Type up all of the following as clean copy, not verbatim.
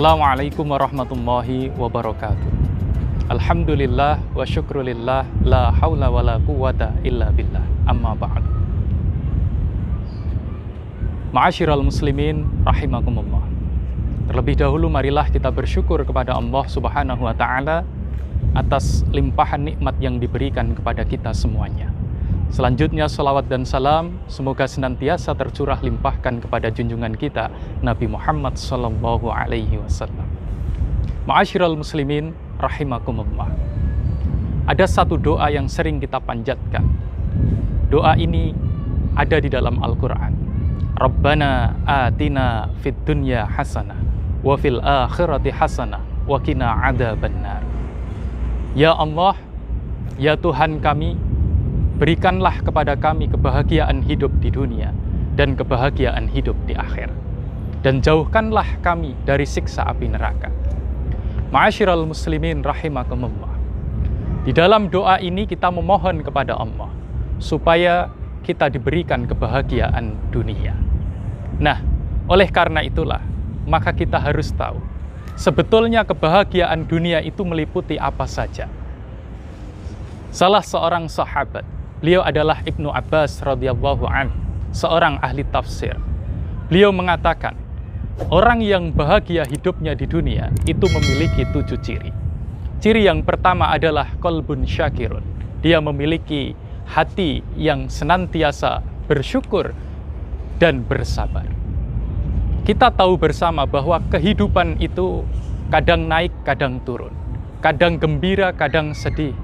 Assalamualaikum warahmatullahi wabarakatuh. Alhamdulillah wa syukrulillah, la haula wa la quwata illa billah, amma ba'd. Ma'asyiral muslimin rahimakumullah. Terlebih dahulu marilah kita bersyukur kepada Allah Subhanahu wa taala atas limpahan nikmat yang diberikan kepada kita semuanya. Selanjutnya salawat dan salam semoga senantiasa tercurah limpahkan kepada junjungan kita Nabi Muhammad sallallahu alaihi wasallam. Ma'asyiral muslimin rahimakumullah. Ada satu doa yang sering kita panjatkan. Doa ini ada di dalam Al-Qur'an. Rabbana atina fid dunya hasanah wa fil akhirati hasanah wa qina adzabannar. Ya Allah, ya Tuhan kami, berikanlah kepada kami kebahagiaan hidup di dunia dan kebahagiaan hidup di akhir. Dan jauhkanlah kami dari siksa api neraka. Ma'asyiral muslimin rahimakumullah. Di dalam doa ini kita memohon kepada Allah supaya kita diberikan kebahagiaan dunia. Nah, oleh karena itulah maka kita harus tahu sebetulnya kebahagiaan dunia itu meliputi apa saja. Salah seorang sahabat, beliau adalah Ibnu Abbas radhiyallahu anhu, seorang ahli tafsir. Beliau mengatakan, orang yang bahagia hidupnya di dunia itu memiliki 7 ciri. Ciri yang pertama adalah qalbun syakirun. Dia memiliki hati yang senantiasa bersyukur dan bersabar. Kita tahu bersama bahwa kehidupan itu kadang naik, kadang turun. Kadang gembira, kadang sedih.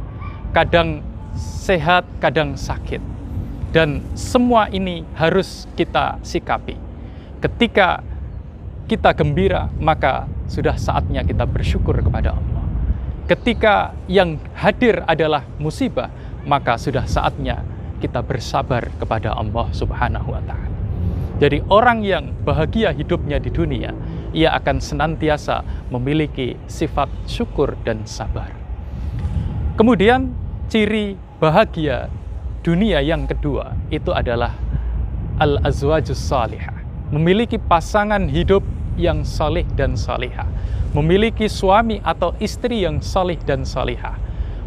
Kadang sehat, kadang sakit. Dan semua ini harus kita sikapi. Ketika kita gembira, maka sudah saatnya kita bersyukur kepada Allah. Ketika yang hadir adalah musibah, maka sudah saatnya kita bersabar kepada Allah Subhanahu wa ta'ala. Jadi orang yang bahagia hidupnya di dunia, ia akan senantiasa memiliki sifat syukur dan sabar. Kemudian ciri bahagia dunia yang kedua itu adalah al-azwajus salihah. Memiliki pasangan hidup yang salih dan salihah. Memiliki suami atau istri yang salih dan salihah.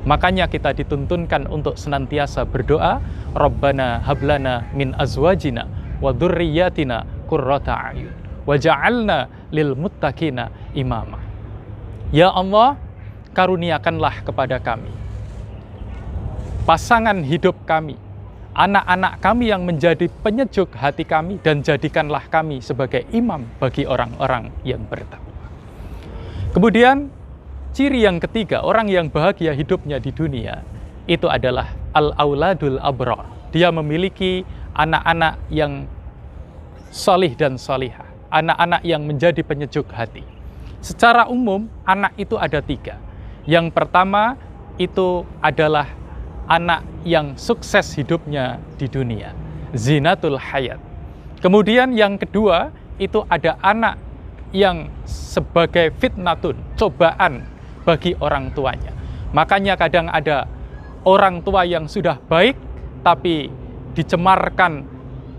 Makanya kita dituntunkan untuk senantiasa berdoa, Rabbana hablana min azwajina wa dzurriyyatina qurrata a'yun waj'alna lil muttaqina imama. Ya Allah, karuniakanlah kepada kami pasangan hidup kami, anak-anak kami yang menjadi penyejuk hati kami, dan jadikanlah kami sebagai imam bagi orang-orang yang bertakwa. Kemudian ciri yang ketiga, orang yang bahagia hidupnya di dunia itu adalah al-auladul abrar. Dia memiliki anak-anak yang salih dan salihah, anak-anak yang menjadi penyejuk hati. Secara umum, anak itu ada 3. Yang pertama itu adalah anak yang sukses hidupnya di dunia, zinatul hayat. Kemudian yang kedua itu ada anak yang sebagai fitnatun, cobaan bagi orang tuanya. Makanya kadang ada orang tua yang sudah baik tapi dicemarkan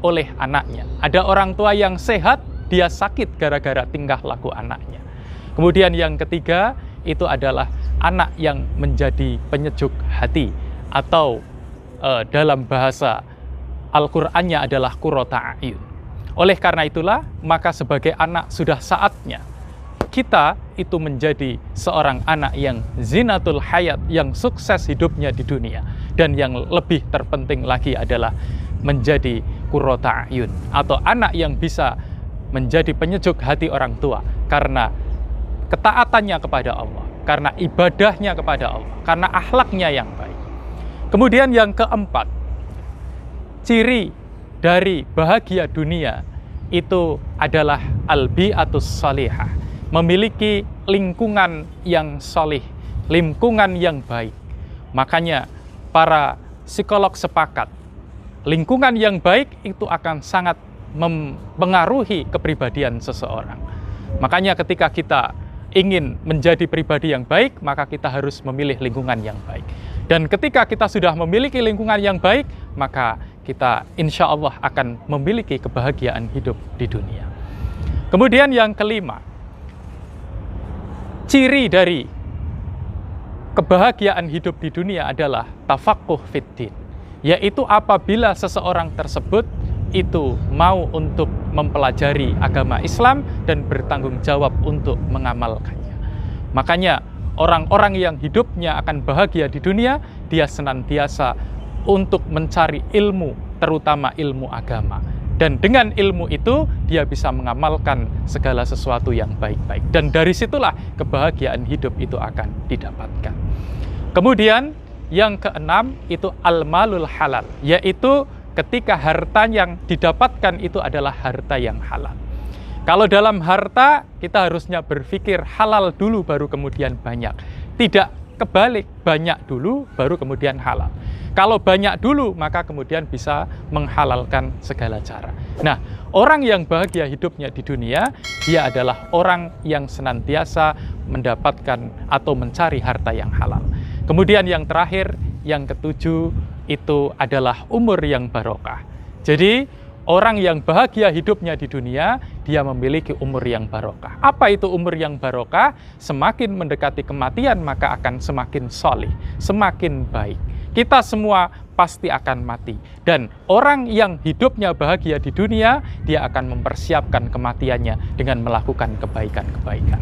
oleh anaknya. Ada orang tua yang sehat, dia sakit gara-gara tingkah laku anaknya. Kemudian yang ketiga itu adalah anak yang menjadi penyejuk hati, atau dalam bahasa Al-Qur'annya adalah qurrata a'yun. Oleh karena itulah, maka sebagai anak sudah saatnya kita itu menjadi seorang anak yang zinatul hayat, yang sukses hidupnya di dunia. Dan yang lebih terpenting lagi adalah menjadi qurrata a'yun, atau anak yang bisa menjadi penyejuk hati orang tua karena ketaatannya kepada Allah, karena ibadahnya kepada Allah, karena akhlaknya yang baik. Kemudian yang keempat, ciri dari bahagia dunia itu adalah al-bi'atus salihah. Memiliki lingkungan yang salih, lingkungan yang baik. Makanya para psikolog sepakat, lingkungan yang baik itu akan sangat mempengaruhi kepribadian seseorang. Makanya ketika kita ingin menjadi pribadi yang baik, maka kita harus memilih lingkungan yang baik. Dan ketika kita sudah memiliki lingkungan yang baik, maka kita insya Allah akan memiliki kebahagiaan hidup di dunia. Kemudian yang kelima, ciri dari kebahagiaan hidup di dunia adalah tafaqquh fiddin, yaitu apabila seseorang tersebut itu mau untuk mempelajari agama Islam dan bertanggung jawab untuk mengamalkannya. Makanya orang-orang yang hidupnya akan bahagia di dunia, dia senantiasa untuk mencari ilmu, terutama ilmu agama. Dan dengan ilmu itu, dia bisa mengamalkan segala sesuatu yang baik-baik. Dan dari situlah kebahagiaan hidup itu akan didapatkan. Kemudian, yang keenam itu al-malul halal, yaitu ketika harta yang didapatkan itu adalah harta yang halal. Kalau dalam harta, kita harusnya berpikir halal dulu baru kemudian banyak. Tidak kebalik, banyak dulu baru kemudian halal. Kalau banyak dulu, maka kemudian bisa menghalalkan segala cara. Nah, orang yang bahagia hidupnya di dunia, dia adalah orang yang senantiasa mendapatkan atau mencari harta yang halal. Kemudian yang terakhir, yang ketujuh, itu adalah umur yang barokah. Jadi, orang yang bahagia hidupnya di dunia, dia memiliki umur yang barokah. Apa itu umur yang barokah? Semakin mendekati kematian, maka akan semakin solih, semakin baik. Kita semua pasti akan mati. Dan orang yang hidupnya bahagia di dunia, dia akan mempersiapkan kematiannya dengan melakukan kebaikan-kebaikan.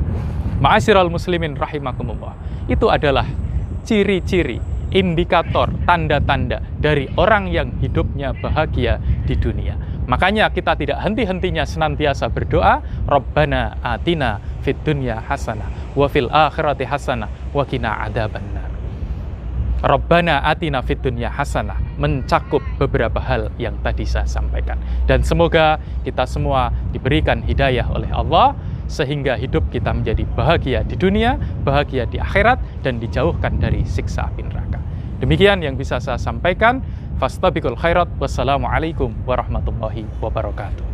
Ma'asyiral muslimin rahimakumullah. Itu adalah ciri-ciri, indikator, tanda-tanda dari orang yang hidupnya bahagia di dunia. Makanya kita tidak henti-hentinya senantiasa berdoa, Rabbana atina fid dunya hasanah wa fil akhirati hasanah wa qina adzabannar. Rabbana atina fid dunya hasanah mencakup beberapa hal yang tadi saya sampaikan. Dan semoga kita semua diberikan hidayah oleh Allah sehingga hidup kita menjadi bahagia di dunia, bahagia di akhirat, dan dijauhkan dari siksa api neraka. Demikian yang bisa saya sampaikan. Fastabiqul khairat. Wassalamualaikum warahmatullahi wabarakatuh.